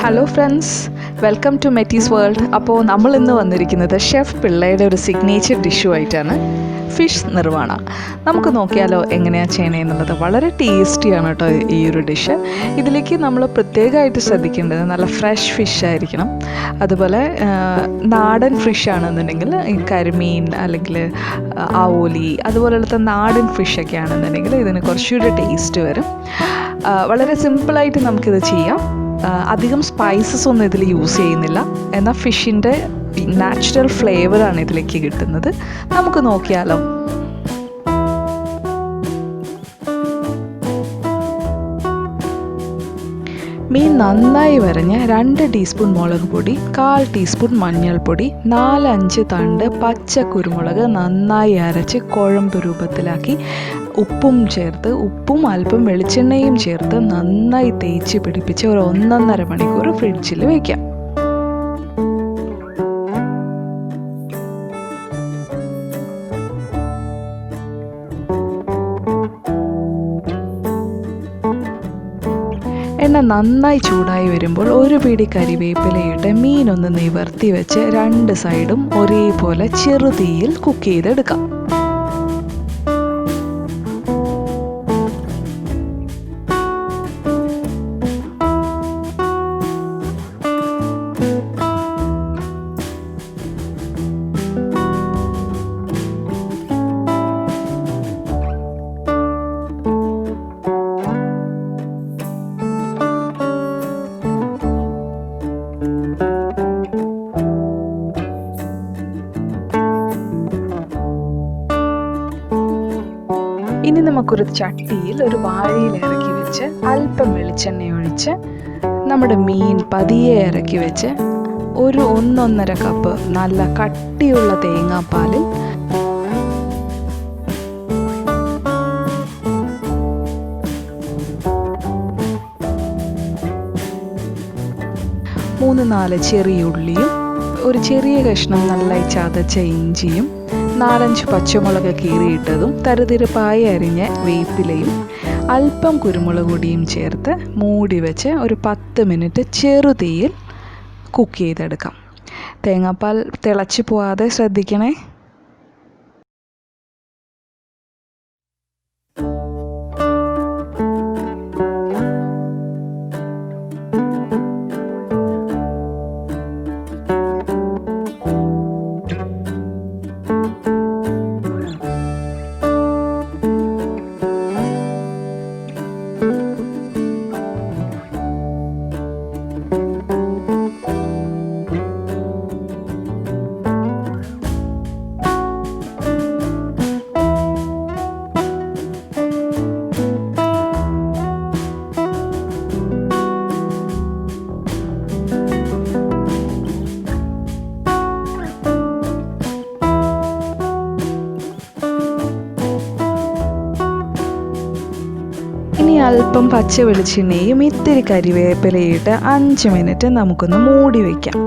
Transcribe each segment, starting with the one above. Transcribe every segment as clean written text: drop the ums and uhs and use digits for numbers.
Hello friends, welcome to മെttysworld. അപ്പോൾ നമ്മൾ ഇന്ന് വന്നിരിക്കുന്നത് ഷെഫ് പിള്ളയുടെ ഒരു സിഗ്നേച്ചർ ഡിഷുമായിട്ടാണ്, ഫിഷ് നിർവാണ. നമുക്ക് നോക്കിയാലോ എങ്ങനെയാണ് ചെയ്യണമെന്നുള്ളത്. വളരെ ടേസ്റ്റിയാണ് കേട്ടോ ഈ ഒരു ഡിഷ്. ഇതിലേക്ക് നമ്മൾ പ്രത്യേകമായിട്ട് ശ്രദ്ധിക്കേണ്ടത് നല്ല ഫ്രഷ് ഫിഷ് ആയിരിക്കണം. അതുപോലെ നാടൻ ഫിഷ് ആണെന്നുണ്ടെങ്കിൽ ഈ കരിമീൻ അല്ലെങ്കിൽ ആവോലി അതുപോലത്തെ നാടൻ ഫിഷൊക്കെ ആണെന്നുണ്ടെങ്കിൽ ഇതിന് കുറച്ചുകൂടി ടേസ്റ്റ് വരും. വളരെ സിമ്പിളായിട്ട് നമുക്കിത് ചെയ്യാം. അധികം സ്പൈസസ് ഒന്നും ഇതിൽ യൂസ് ചെയ്യുന്നില്ല, എന്നാൽ ഫിഷിൻ്റെ നാച്ചുറൽ ഫ്ലേവറാണ് ഇതിലേക്ക് കിട്ടുന്നത്. നമുക്ക് നോക്കിയാലോ. മീൻ നന്നായി വരഞ്ഞ് 2 ടീസ്പൂൺ മുളക് പൊടി, 1/4 ടീസ്പൂൺ മഞ്ഞൾപ്പൊടി, 4-5 തണ്ട് പച്ച കുരുമുളക് നന്നായി അരച്ച് കുഴമ്പ് രൂപത്തിലാക്കി ഉപ്പും അല്പം വെളിച്ചെണ്ണയും ചേർത്ത് നന്നായി തേച്ച് പിടിപ്പിച്ച് ഒരു 1.5 മണിക്കൂർ ഫ്രിഡ്ജിൽ വയ്ക്കാം. എണ്ണ നന്നായി ചൂടായി വരുമ്പോൾ ഒരു പിടി കരിവേപ്പിലയിട്ട് മീനൊന്ന് നിവർത്തി വെച്ച് 2 സൈഡും ഒരേപോലെ ചെറുതീയിൽ കുക്ക് ചെയ്തെടുക്കാം. ഇനി നമുക്കൊരു ചട്ടിയിൽ ഒരു വാഴയിൽ ഇറക്കി വെച്ച് അല്പം വെളിച്ചെണ്ണ ഒഴിച്ച് നമ്മുടെ മീൻ പതിയെ ഇറക്കി വെച്ച് ഒരു 1.5 കപ്പ് നല്ല കട്ടിയുള്ള തേങ്ങാപ്പാലിൽ 3-4 ചെറിയ ഉള്ളിയും ഒരു ചെറിയ കഷ്ണം നന്നായി ചതച്ച ഇഞ്ചിയും 4-5 പച്ചമുളക് കീറിയിട്ടതും തരുതിരിപ്പായി അരിഞ്ഞ വേപ്പിലയും അല്പം കുരുമുളക് പൊടിയും ചേർത്ത് മൂടി വെച്ച് ഒരു 10 മിനിറ്റ് ചെറുതീയിൽ കുക്ക് ചെയ്തെടുക്കാം. തേങ്ങാപ്പാൽ തിളച്ച് പോവാതെ ശ്രദ്ധിക്കണേ. ഇനി അല്പം പച്ച വെളിച്ചെണ്ണയും ഇത്തിരി കരിവേപ്പിലയിട്ട് 5 മിനിറ്റ് നമുക്കൊന്ന് മൂടി വയ്ക്കാം.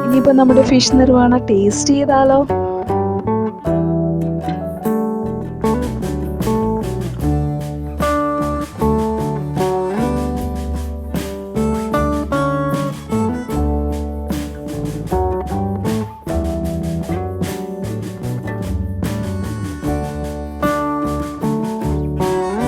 ഇനിയിപ്പോൾ നമ്മുടെ ഫിഷ് നിർവാണ ടേസ്റ്റ് ചെയ്താലോ.